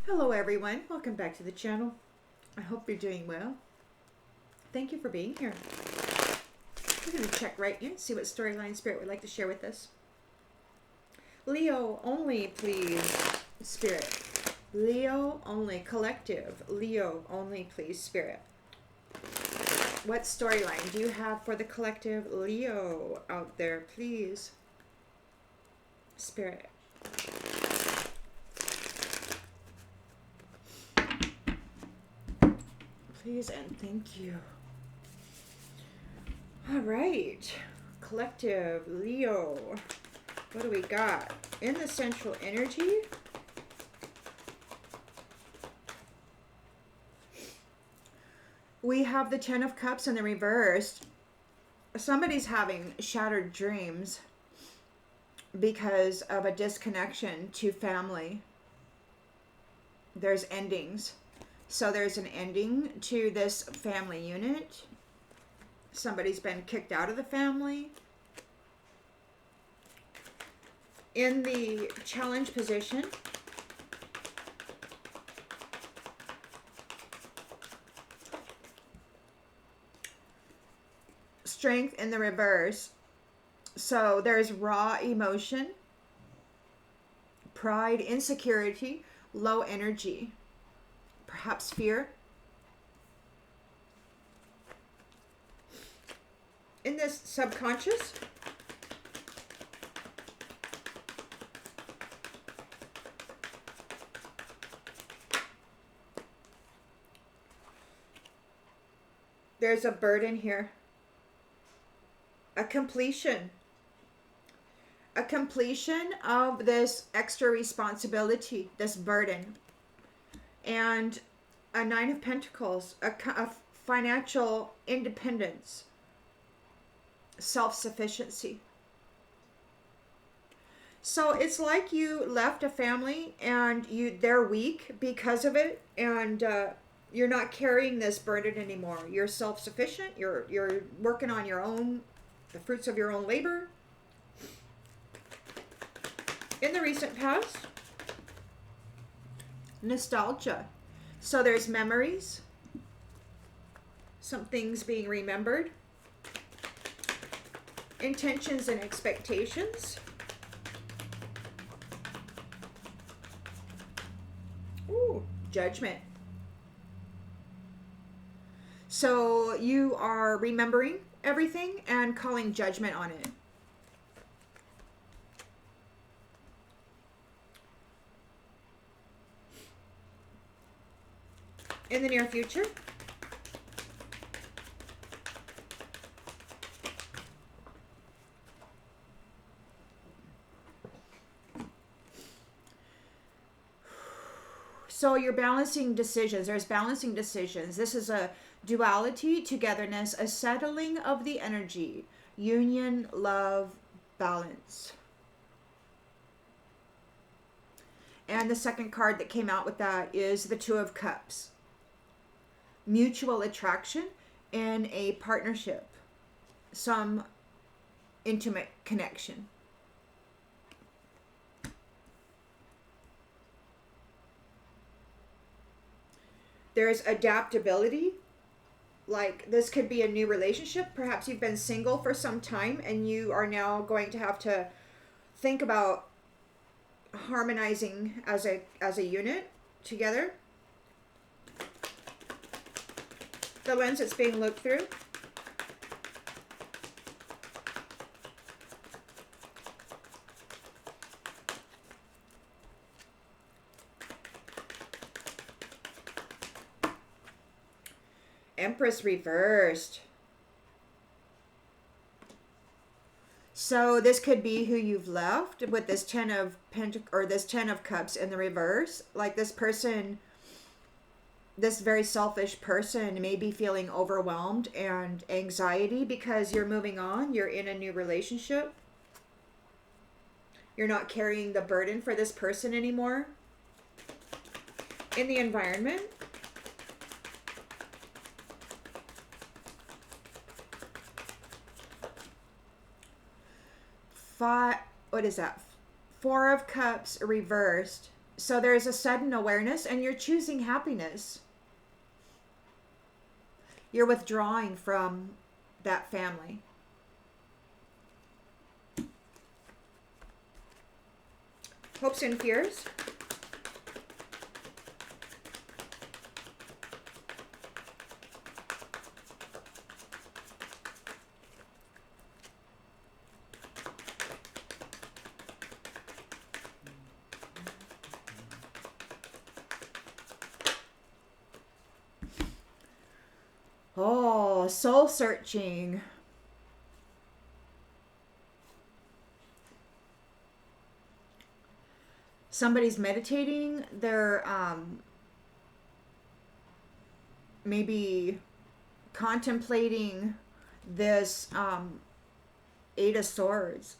Hello everyone, welcome back to the channel. I hope you're doing well. Thank you for being here. We're going to check right in, see what storyline Spirit would like to share with us. Leo only, please, Spirit. Leo only, collective. Leo only, please, Spirit. What storyline do you have for the collective Leo out there, please, Spirit? Please and thank you. All right, collective Leo. What do we got in the central energy? We have the Ten of Cups in the reverse. Somebody's having shattered dreams because of a disconnection to family. There's endings. So there's an ending to this family unit. Somebody's been kicked out of the family. In the challenge position, strength in the reverse. So there's raw emotion, pride, insecurity, low energy, perhaps fear. In this subconscious, there's a burden here. A completion of this extra responsibility, this burden. And a Nine of Pentacles, a financial independence, self-sufficiency. So it's like you left a family and they're weak because of it, and you're not carrying this burden anymore. You're self-sufficient. You're working on your own, the fruits of your own labor. In the recent past, nostalgia. So there's memories, some things being remembered, intentions and expectations. Ooh, judgment. So you are remembering everything and calling judgment on it. In the near future, so you're balancing decisions. There's balancing decisions. This is a duality, togetherness, a settling of the energy, union, love, balance. And the second card that came out with that is the Two of Cups. Mutual attraction in a partnership, some intimate connection. There's adaptability. Like, this could be a new relationship. Perhaps you've been single for some time and you are now going to have to think about harmonizing as a unit together. The lens that's being looked through. Empress reversed. So this could be who you've left with this Ten of Cups in the reverse. Like, this person, this very selfish person may be feeling overwhelmed and anxiety because you're moving on. You're in a new relationship. You're not carrying the burden for this person anymore. In the environment, what is that? Four of Cups reversed. So there is a sudden awareness, and you're choosing happiness. You're withdrawing from that family. Hopes and fears. Oh, soul searching. Somebody's meditating. They're maybe contemplating this Eight of Swords.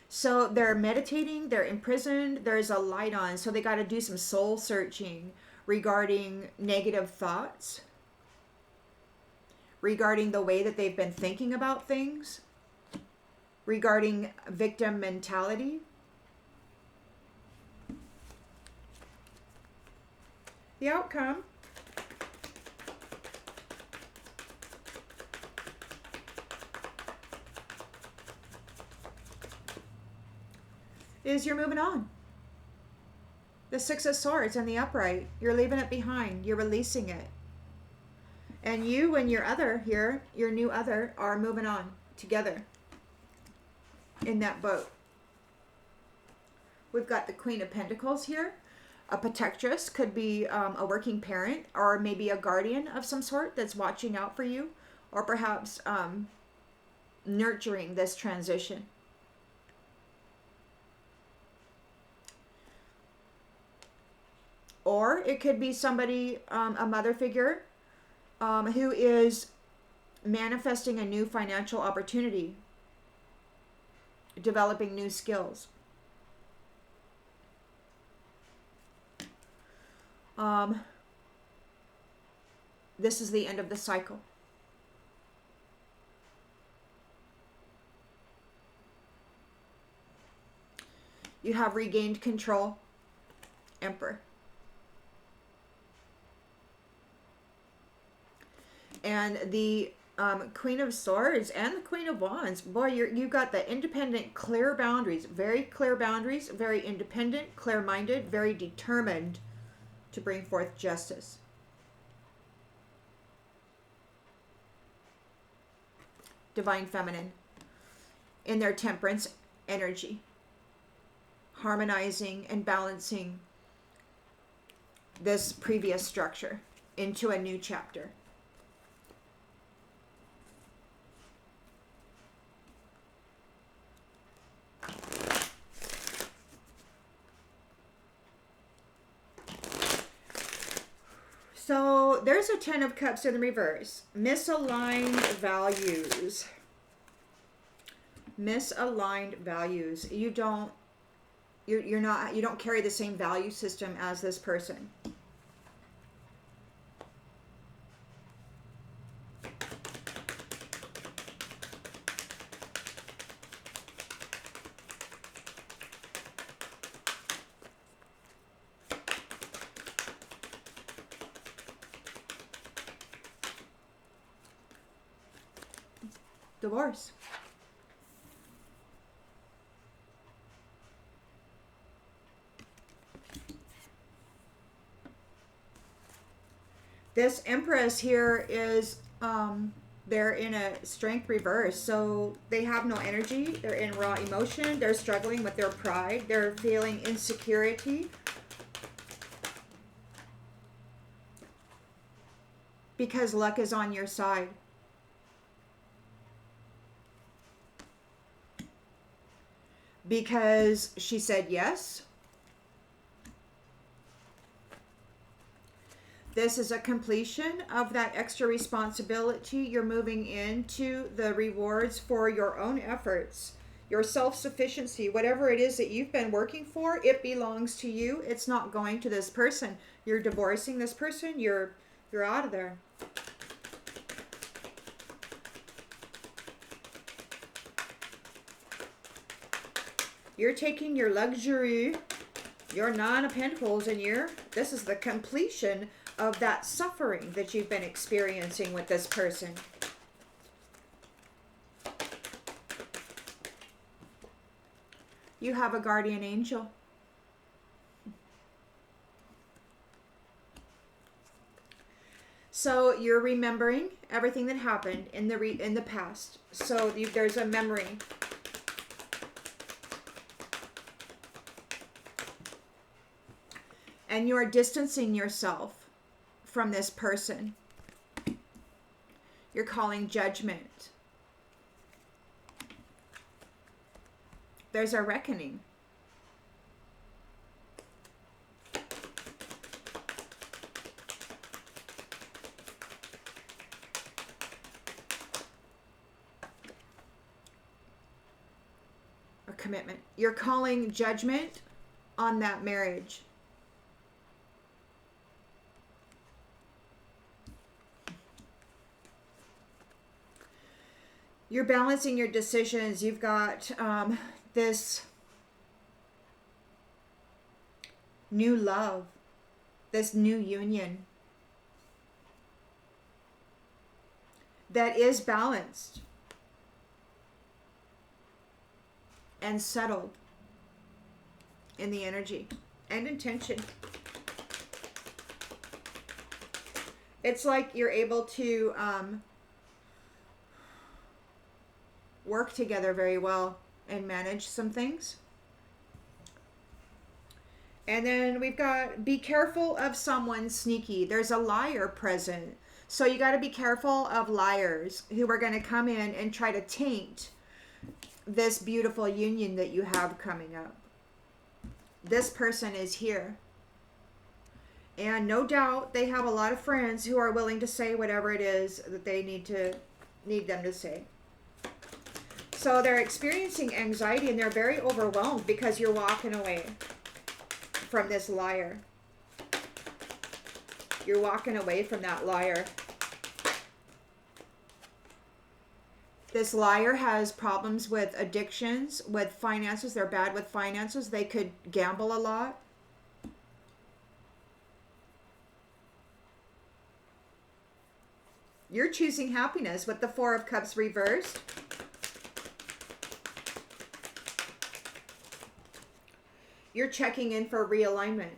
So they're meditating, they're imprisoned, there's a light on, so they got to do some soul searching regarding negative thoughts, regarding the way that they've been thinking about things, regarding victim mentality. The outcome is you're moving on. The Six of Swords and the upright. You're leaving it behind. You're releasing it. And you and your other here, your new other, are moving on together in that boat. We've got the Queen of Pentacles here. A protectress could be a working parent, or maybe a guardian of some sort that's watching out for you, or perhaps nurturing this transition. Or it could be somebody, a mother figure, who is manifesting a new financial opportunity, developing new skills. This is the end of the cycle. You have regained control. Emperor. And the Queen of Swords and the Queen of Wands. Boy, you got the independent, clear boundaries. Very clear boundaries. Very independent, clear-minded, very determined to bring forth justice. Divine Feminine. In their temperance energy. Harmonizing and balancing this previous structure into a new chapter. So there's a Ten of Cups in the reverse. Misaligned values. Misaligned values. You don't carry the same value system as this person. Divorce. This Empress here is, they're in a strength reverse. So they have no energy. They're in raw emotion. They're struggling with their pride. They're feeling insecurity. Because luck is on your side. Because she said yes. This is a completion of that extra responsibility. You're moving into the rewards for your own efforts, your self-sufficiency, whatever it is that you've been working for, it belongs to you. It's not going to this person. You're divorcing this person. You're out of there. You're taking your luxury Your Nine of Pentacles, and this is the completion of that suffering that you've been experiencing with this person. You have a guardian angel. So you're remembering everything that happened in the past. So there's a memory. And you're distancing yourself from this person. You're calling judgment. There's a reckoning. A commitment. You're calling judgment on that marriage. You're balancing your decisions. You've got this new love, this new union that is balanced and settled in the energy and intention. It's like you're able to work together very well and manage some things. And then we've got, be careful of someone sneaky. There's a liar present. So you got to be careful of liars who are going to come in and try to taint this beautiful union that you have coming up. This person is here. And no doubt they have a lot of friends who are willing to say whatever it is that they need them to say. So they're experiencing anxiety and they're very overwhelmed because you're walking away from this liar. You're walking away from that liar. This liar has problems with addictions, with finances. They're bad with finances. They could gamble a lot. You're choosing happiness with the Four of Cups reversed. You're checking in for realignment.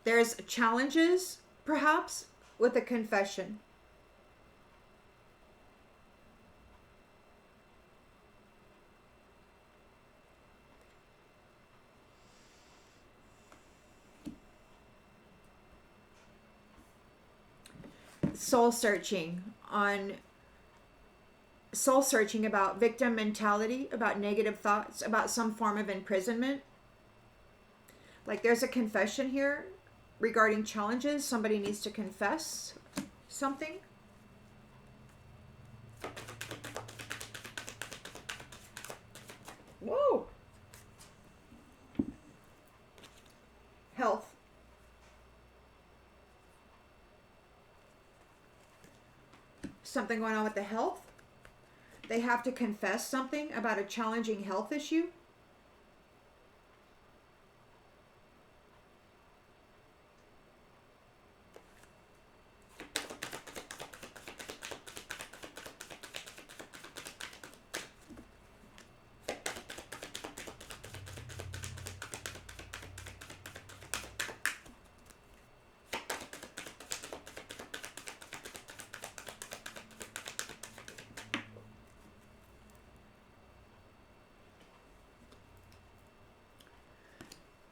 There's challenges, perhaps, with a confession. Soul searching about victim mentality, about negative thoughts, about some form of imprisonment. Like there's a confession here regarding challenges. Somebody needs to confess something. Whoa. Health. Something going on with the health. They have to confess something about a challenging health issue.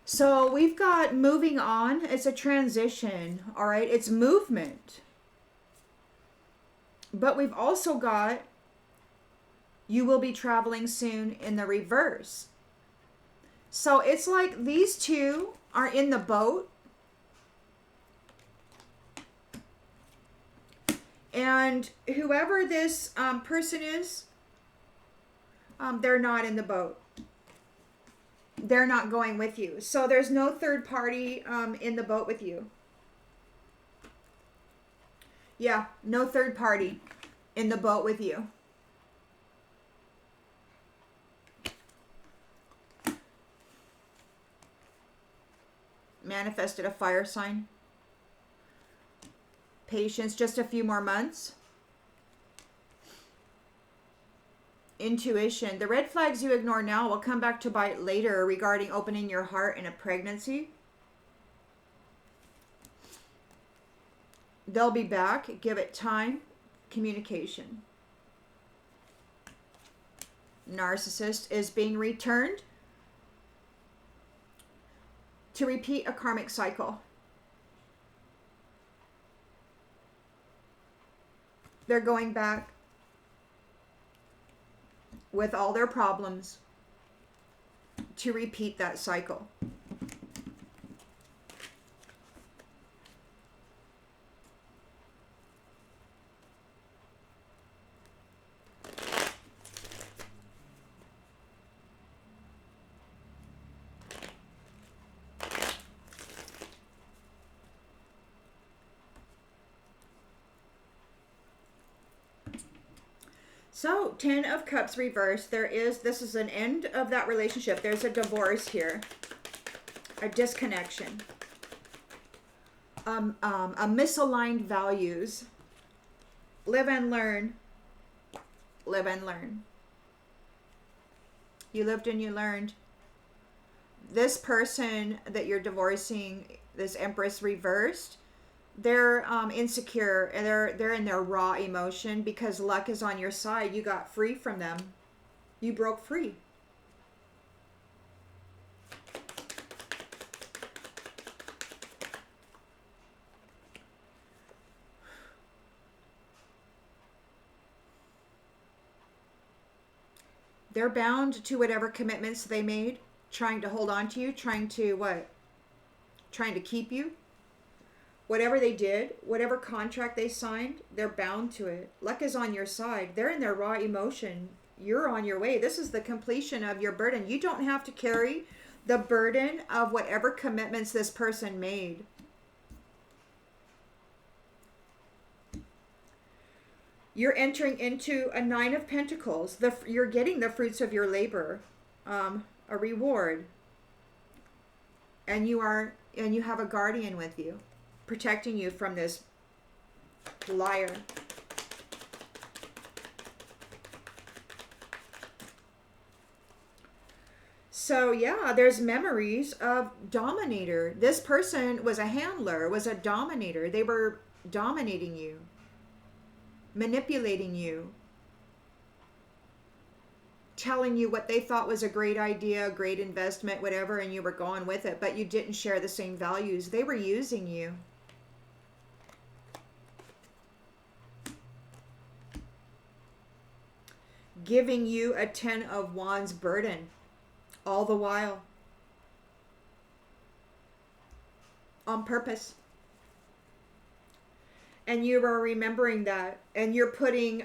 So we've got moving on. It's a transition, all right? It's movement. But we've also got, you will be traveling soon in the reverse. So it's like these two are in the boat. And whoever this person is, they're not in the boat. They're not going with you. So there's no third party in the boat with you. Yeah, no third party in the boat with you. manifested a fire sign. Patience, just a few more months. Intuition, the red flags you ignore now will come back to bite later regarding opening your heart in a pregnancy. They'll be back. Give it time. Communication. Narcissist is being returned to repeat a karmic cycle. They're going back with all their problems to repeat that cycle. So, 10 of Cups reversed. This is an end of that relationship. There's a divorce here. A disconnection. A misaligned values. Live and learn. Live and learn. You lived and you learned. This person that you're divorcing, this Empress reversed, they're insecure and they're in their raw emotion because luck is on your side. You got free from them. You broke free. They're bound to whatever commitments they made, trying to hold on to you, trying to what? Trying to keep you. Whatever they did, whatever contract they signed, they're bound to it. Luck is on your side. They're in their raw emotion. You're on your way. This is the completion of your burden. You don't have to carry the burden of whatever commitments this person made. You're entering into a 9 of Pentacles. You're getting the fruits of your labor, a reward. And you have a guardian with you, protecting you from this liar. So yeah, there's memories of dominator. This person was a handler, was a dominator. They were dominating you, manipulating you, telling you what they thought was a great idea, a great investment, whatever, and you were going with it, but you didn't share the same values. They were using you. Giving you a 10 of Wands burden all the while. On purpose. And you are remembering that. And you're putting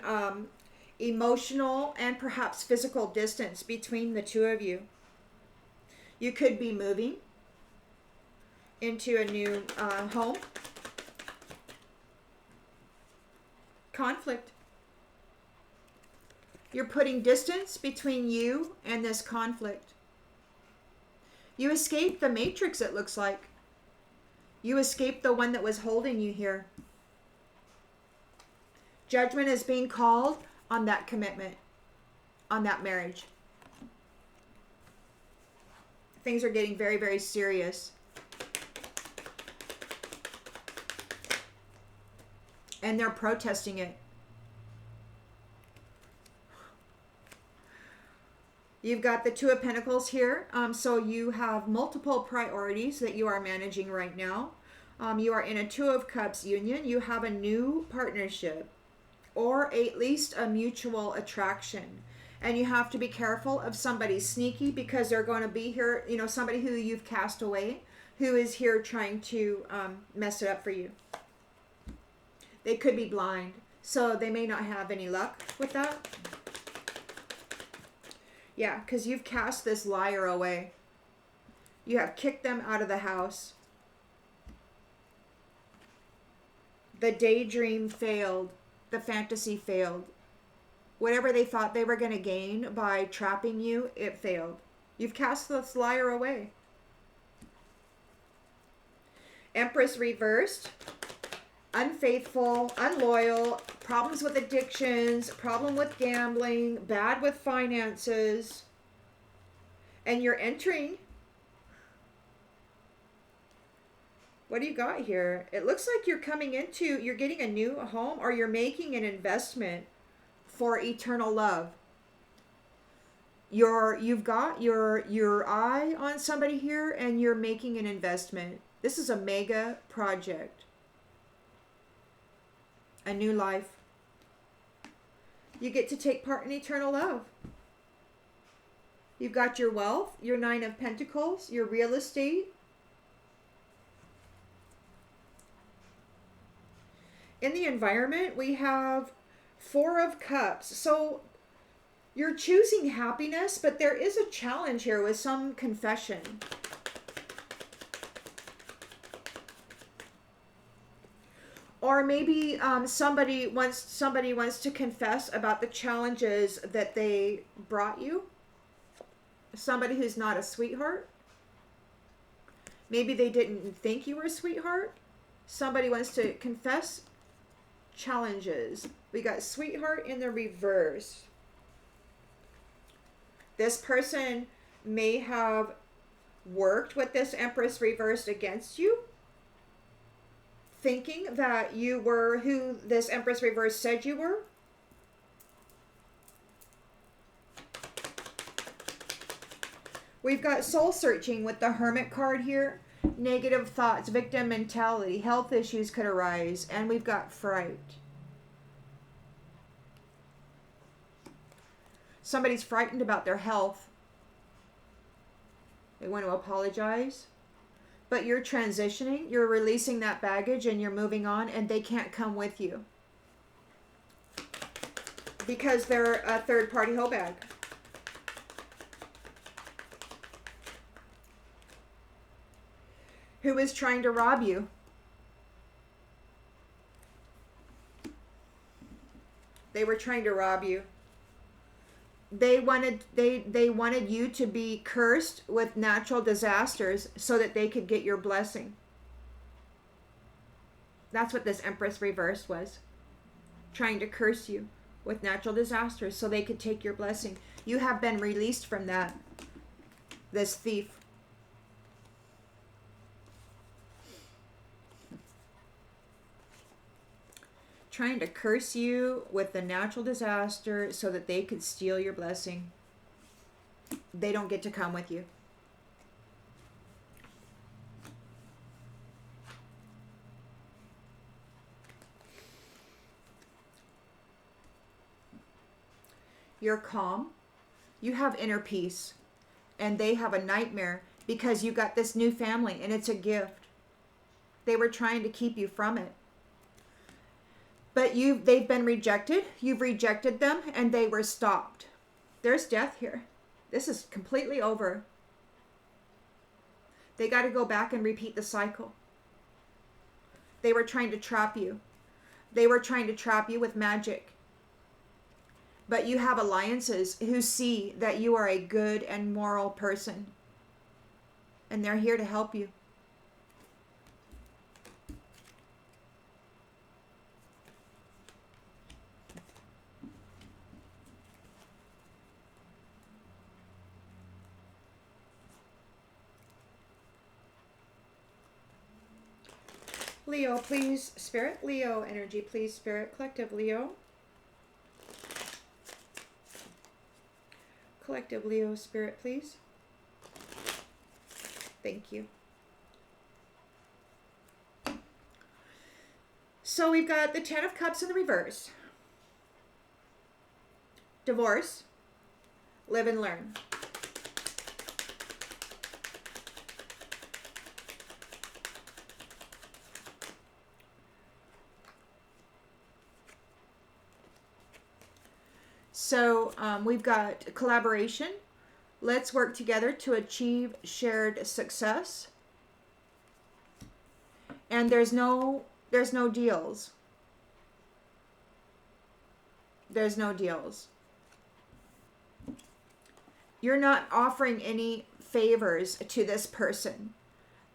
emotional and perhaps physical distance between the two of you. You could be moving into a new home. Conflict. You're putting distance between you and this conflict. You escaped the matrix, it looks like. You escaped the one that was holding you here. Judgment is being called on that commitment, on that marriage. Things are getting very, very serious. And they're protesting it. You've got the 2 of Pentacles here. So you have multiple priorities that you are managing right now. You are in a 2 of Cups union. You have a new partnership or at least a mutual attraction. And you have to be careful of somebody sneaky because they're going to be here, you know, somebody who you've cast away, who is here trying to mess it up for you. They could be blind, so they may not have any luck with that. Yeah, because you've cast this liar away. You have kicked them out of the house. The daydream failed. The fantasy failed. Whatever they thought they were going to gain by trapping you, it failed. You've cast this liar away. Empress reversed. Unfaithful, unloyal, problems with addictions, problem with gambling, bad with finances. And you're entering. What do you got here? It looks like you're you're getting a new home, or you're making an investment for eternal love. You've got your eye on somebody here, and you're making an investment. This is a mega project. A new life. You get to take part in eternal love. You've got your wealth, your 9 of Pentacles, your real estate. In the environment, we have 4 of Cups. So you're choosing happiness, but there is a challenge here with some confession. Or maybe somebody wants to confess about the challenges that they brought you. Somebody who's not a sweetheart. Maybe they didn't think you were a sweetheart. Somebody wants to confess challenges. We got sweetheart in the reverse. This person may have worked with this Empress reversed against you, thinking that you were who this Empress reverse said you were. We've got soul searching with the Hermit card here. Negative thoughts, victim mentality, health issues could arise, and we've got fright. Somebody's frightened about their health. They want to apologize. But you're transitioning, you're releasing that baggage, and you're moving on, and they can't come with you. Because they're a third-party hoe bag. Who is trying to rob you. They were trying to rob you. They wanted you to be cursed with natural disasters so that they could get your blessing. That's what this Empress reverse was. Trying to curse you with natural disasters so they could take your blessing. You have been released from that. This thief. Trying to curse you with the natural disaster so that they could steal your blessing. They don't get to come with you. You're calm. You have inner peace. And they have a nightmare because you got this new family and it's a gift. They were trying to keep you from it. But they've been rejected. You've rejected them and they were stopped. There's death here. This is completely over. They got to go back and repeat the cycle. They were trying to trap you. They were trying to trap you with magic. But you have alliances who see that you are a good and moral person. And they're here to help you. Leo, please, Spirit. Leo energy, please, Spirit. Collective Leo. Collective Leo, Spirit, please. Thank you. So we've got the 10 of Cups in the reverse. Divorce. Live and learn. So we've got collaboration. Let's work together to achieve shared success. And there's no deals. There's no deals. You're not offering any favors to this person.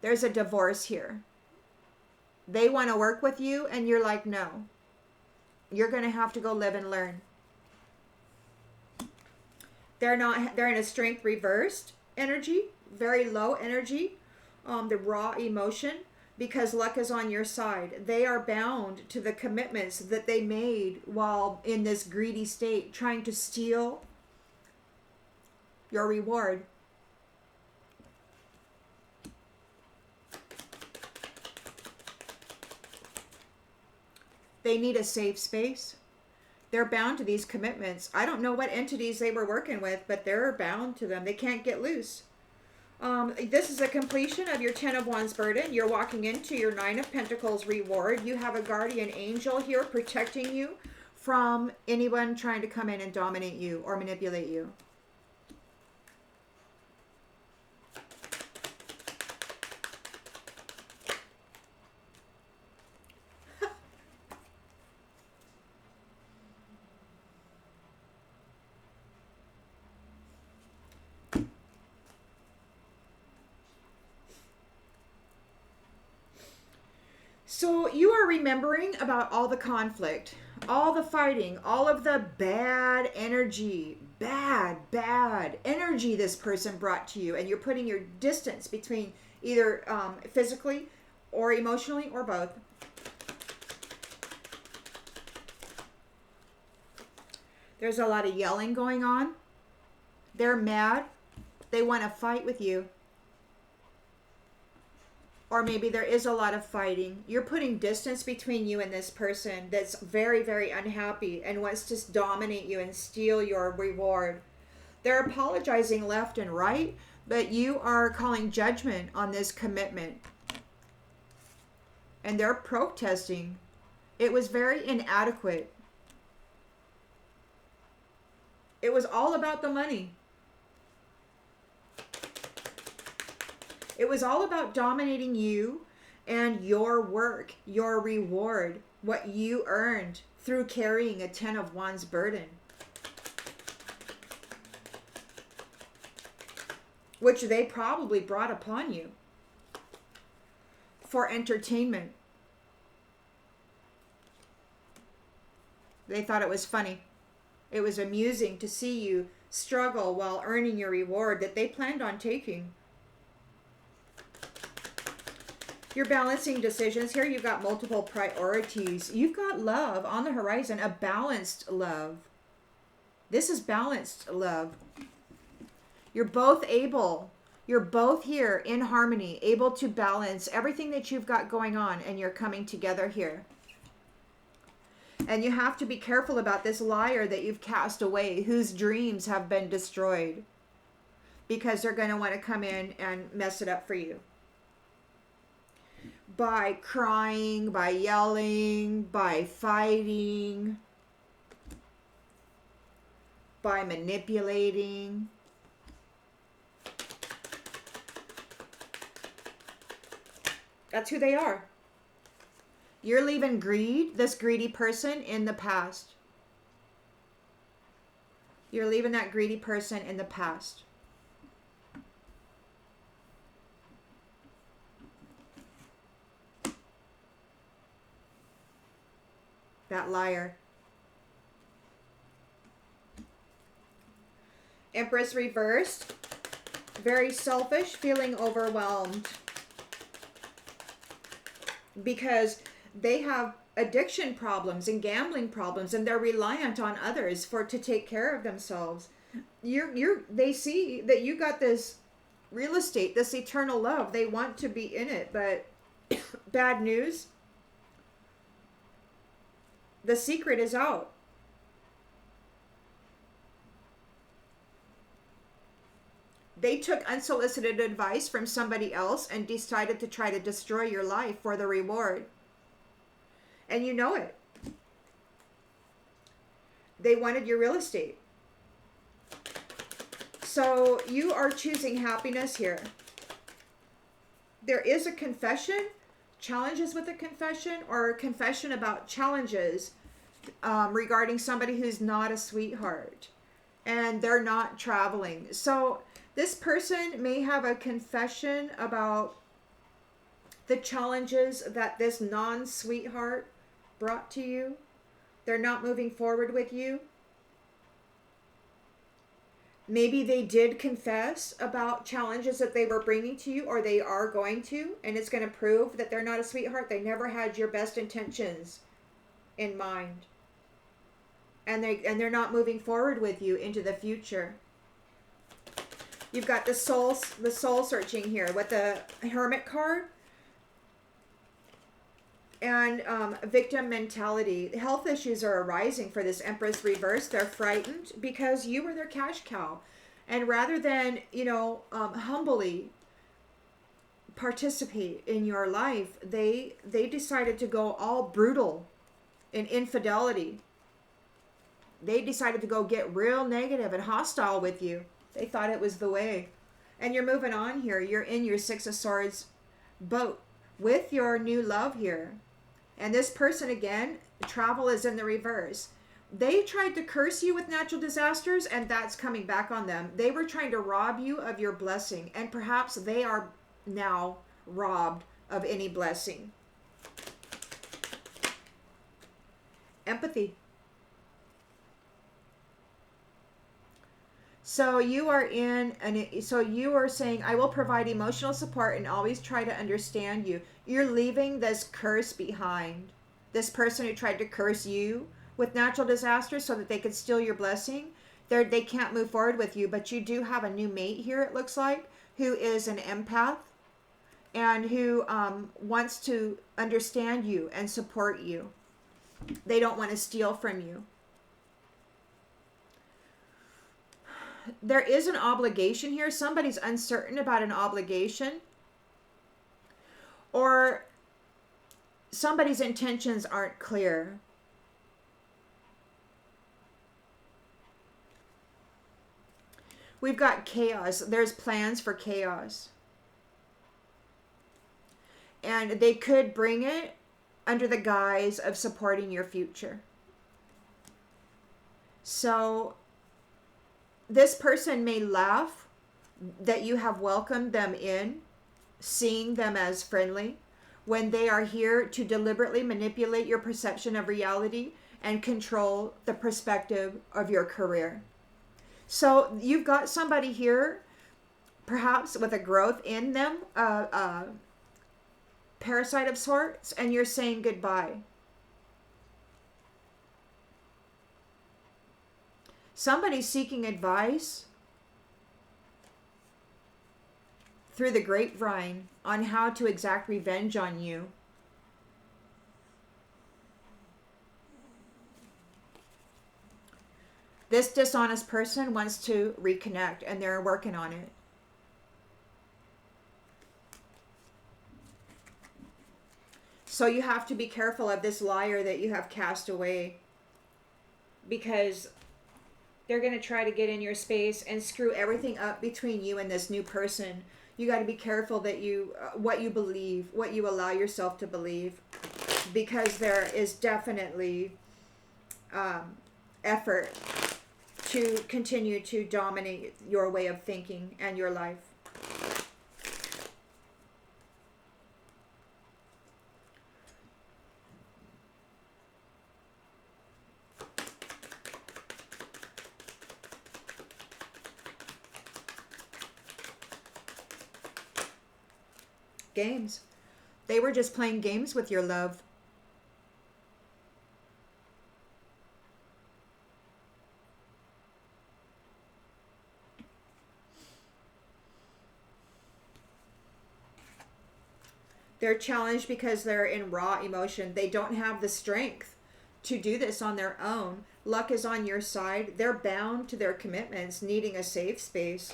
There's a divorce here. They want to work with you, and you're like, no. You're going to have to go live and learn. They're in a strength reversed energy, very low energy, the raw emotion, because luck is on your side. They are bound to the commitments that they made while in this greedy state, trying to steal your reward. They need a safe space. They're bound to these commitments. I don't know what entities they were working with, but they're bound to them. They can't get loose. This is a completion of your 10 of Wands burden. You're walking into your 9 of Pentacles reward. You have a guardian angel here protecting you from anyone trying to come in and dominate you or manipulate you. So you are remembering about all the conflict, all the fighting, all of the bad energy, bad energy this person brought to you, and you're putting your distance between either physically or emotionally or both. There's a lot of yelling going on. They're mad. They want to fight with you. Or maybe there is a lot of fighting. You're putting distance between you and this person that's very, very unhappy and wants to dominate you and steal your reward. They're apologizing left and right, but you are calling judgment on this commitment. And they're protesting. It was very inadequate. It was all about the money. It was all about dominating you and your work, your reward, what you earned through carrying a 10 of Wands burden. Which they probably brought upon you for entertainment. They thought it was funny. It was amusing to see you struggle while earning your reward that they planned on taking. You're balancing decisions. Here you've got multiple priorities. You've got love on the horizon, a balanced love. This is balanced love. You're both here in harmony, able to balance everything that you've got going on, and you're coming together here. And you have to be careful about this liar that you've cast away, whose dreams have been destroyed, because they're going to want to come in and mess it up for you. By crying, by yelling, by fighting, by manipulating. That's who they are. You're leaving greed, this greedy person, in the past. You're leaving that greedy person in the past. That liar. Empress reversed. Very selfish, feeling overwhelmed. Because they have addiction problems and gambling problems, and they're reliant on others to take care of themselves. They see that you got this real estate, this eternal love. They want to be in it, but bad news. The secret is out. They took unsolicited advice from somebody else and decided to try to destroy your life for the reward. And you know it. They wanted your real estate. So you are choosing happiness here. There is a confession, challenges with a confession, or a confession about challenges regarding somebody who's not a sweetheart and they're not traveling. So this person may have a confession about the challenges that this non-sweetheart brought to you. They're not moving forward with you. Maybe they did confess about challenges that they were bringing to you, or they are going to, and it's going to prove that they're not a sweetheart. They never had your best intentions in mind. And they're not moving forward with you into the future. You've got the soul searching here with the Hermit card. And victim mentality. Health issues are arising for this Empress reverse. They're frightened because you were their cash cow. And rather than, humbly participate in your life, they decided to go all brutal in infidelity. They decided to go get real negative and hostile with you. They thought it was the way. And you're moving on here. You're in your Six of Swords boat with your new love here. And this person, again, travel is in the reverse. They tried to curse you with natural disasters, and that's coming back on them. They were trying to rob you of your blessing, and perhaps they are now robbed of any blessing. Empathy. So you are saying, I will provide emotional support and always try to understand you. You're leaving this curse behind. This person who tried to curse you with natural disasters so that they could steal your blessing, they can't move forward with you. But you do have a new mate here, it looks like, who is an empath and who wants to understand you and support you. They don't want to steal from you. There is an obligation here. Somebody's uncertain about an obligation. Or somebody's intentions aren't clear. We've got chaos. There's plans for chaos. And they could bring it under the guise of supporting your future. So this person may laugh that you have welcomed them in, seeing them as friendly, when they are here to deliberately manipulate your perception of reality and control the perspective of your career. So you've got somebody here, perhaps with a growth in them, parasite of sorts, and you're saying goodbye. Somebody's seeking advice through the grapevine on how to exact revenge on you. This dishonest person wants to reconnect, and they're working on it. So you have to be careful of this liar that you have cast away, because they're going to try to get in your space and screw everything up between you and this new person. You got to be careful that what you believe, what you allow yourself to believe, because there is definitely effort to continue to dominate your way of thinking and your life. Games. They were just playing games with your love. They're challenged because they're in raw emotion. They don't have the strength to do this on their own. Luck is on your side. They're bound to their commitments, needing a safe space.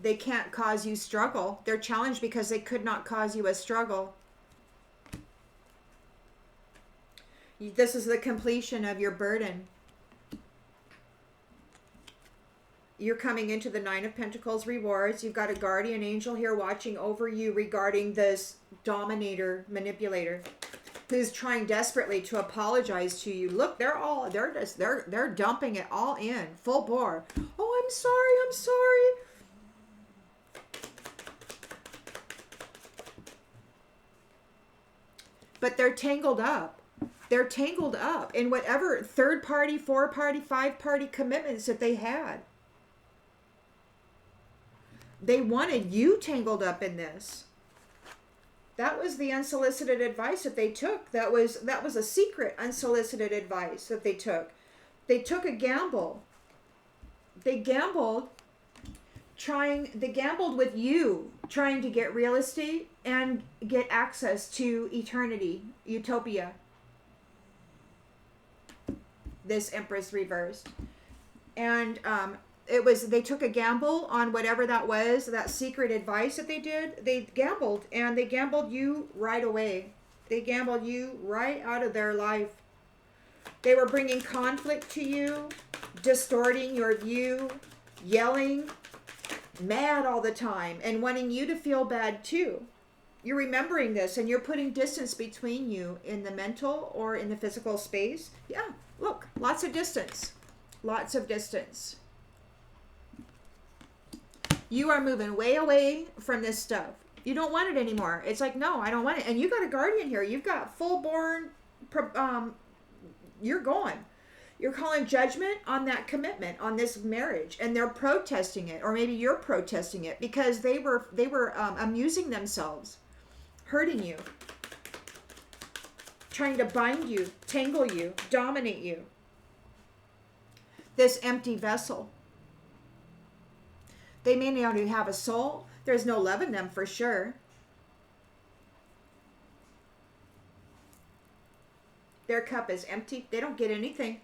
They can't cause you struggle. They're challenged because they could not cause you a struggle. This is the completion of your burden. You're coming into the Nine of Pentacles rewards. You've got a guardian angel here watching over you regarding this dominator, manipulator, who's trying desperately to apologize to you. Look, they're dumping it all in, full bore. Oh, I'm sorry. but they're tangled up. They're tangled up in whatever third party, four party, five party commitments that they had. They wanted you tangled up in this. That was the unsolicited advice that they took. That was a secret unsolicited advice that they took. They took a gamble. They gambled with you trying to get real estate and get access to eternity, utopia. This Empress reversed. And they took a gamble on whatever that was, that secret advice that they did. They gambled, and they gambled you right away. They gambled you right out of their life. They were bringing conflict to you, distorting your view, yelling, mad all the time, and wanting you to feel bad too. You're remembering this, and you're putting distance between you in the mental or in the physical space. Yeah, look, lots of distance. Lots of distance. You are moving way away from this stuff. You don't want it anymore. It's like, no, I don't want it. And you got a guardian here. You've got full-born, you're going. You're calling judgment on that commitment, on this marriage, and they're protesting it, or maybe you're protesting it because they were amusing themselves, hurting you, trying to bind you, tangle you, dominate you. This empty vessel. They may not even have a soul. There's no love in them for sure. Their cup is empty. They don't get anything.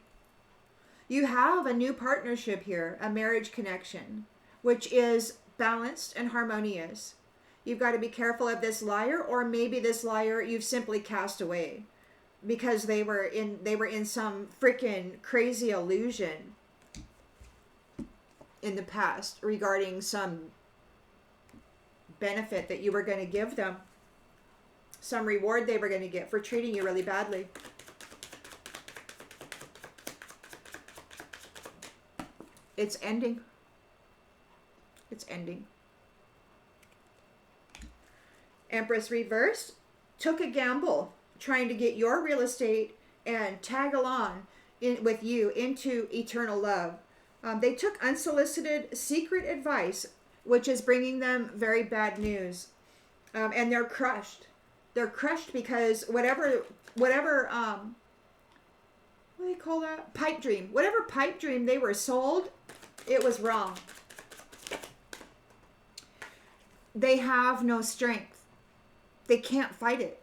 You have a new partnership here, a marriage connection, which is balanced and harmonious. You've got to be careful of this liar, or maybe this liar you've simply cast away because they were in some freaking crazy illusion in the past regarding some benefit that you were going to give them, some reward they were going to get for treating you really badly. It's ending. It's ending. Empress reversed took a gamble trying to get your real estate and tag along with you into eternal love. They took unsolicited secret advice, which is bringing them very bad news. And they're crushed. They're crushed because whatever what do they call that? Pipe dream. Whatever pipe dream they were sold, it was wrong. They have no strength. They can't fight it.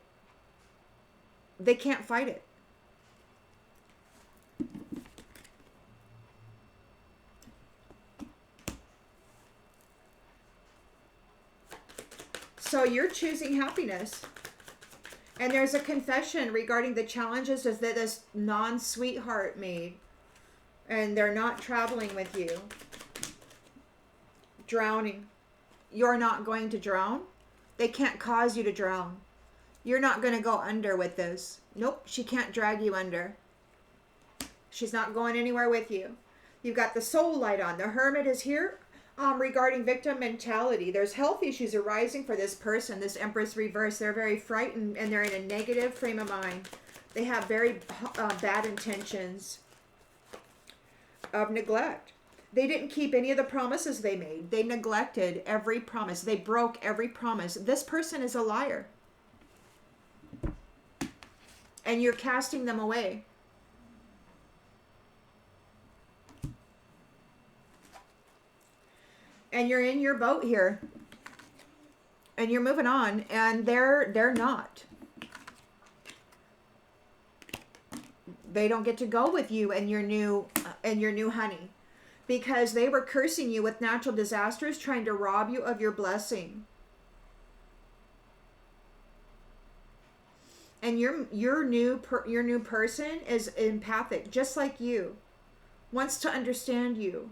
They can't fight it. So you're choosing happiness. And there's a confession regarding the challenges that this non-sweetheart made. And they're not traveling with you. Drowning. You're not going to drown. They can't cause you to drown. You're not going to go under with this. Nope, she can't drag you under. She's not going anywhere with you. You've got the soul light on. The hermit is here regarding victim mentality. There's health issues arising for this person, this Empress reverse. They're very frightened and they're in a negative frame of mind. They have very bad intentions of neglect. They didn't keep any of the promises they made. They neglected every promise. They broke every promise. This person is a liar. And you're casting them away. And you're in your boat here. And you're moving on. And they're not. They don't get to go with you and your new honey. Because they were cursing you with natural disasters, trying to rob you of your blessing. And your new person is empathic, just like you. Wants to understand you.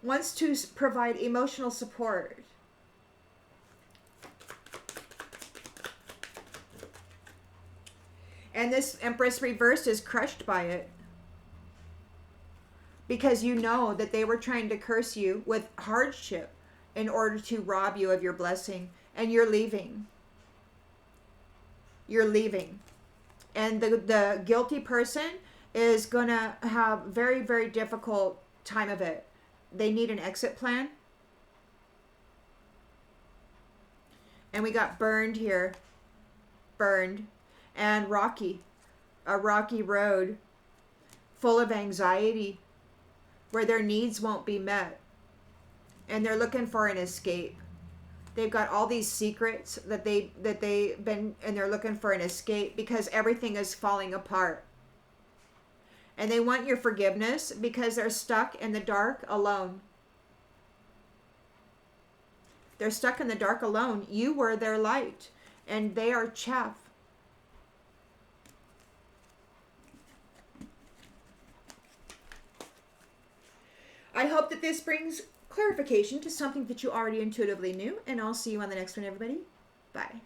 Wants to provide emotional support. And this Empress reversed is crushed by it. Because you know that they were trying to curse you with hardship in order to rob you of your blessing. And you're leaving. You're leaving. And the guilty person is going to have very, very difficult time of it. They need an exit plan. And we got burned here. Burned. And rocky. A rocky road full of anxiety where their needs won't be met. And they're looking for an escape. They've got all these secrets that they've been, and they're looking for an escape because everything is falling apart. And they want your forgiveness because they're stuck in the dark alone. They're stuck in the dark alone. You were their light, and they are chaff. I hope that this brings clarification to something that you already intuitively knew, and I'll see you on the next one, everybody. Bye.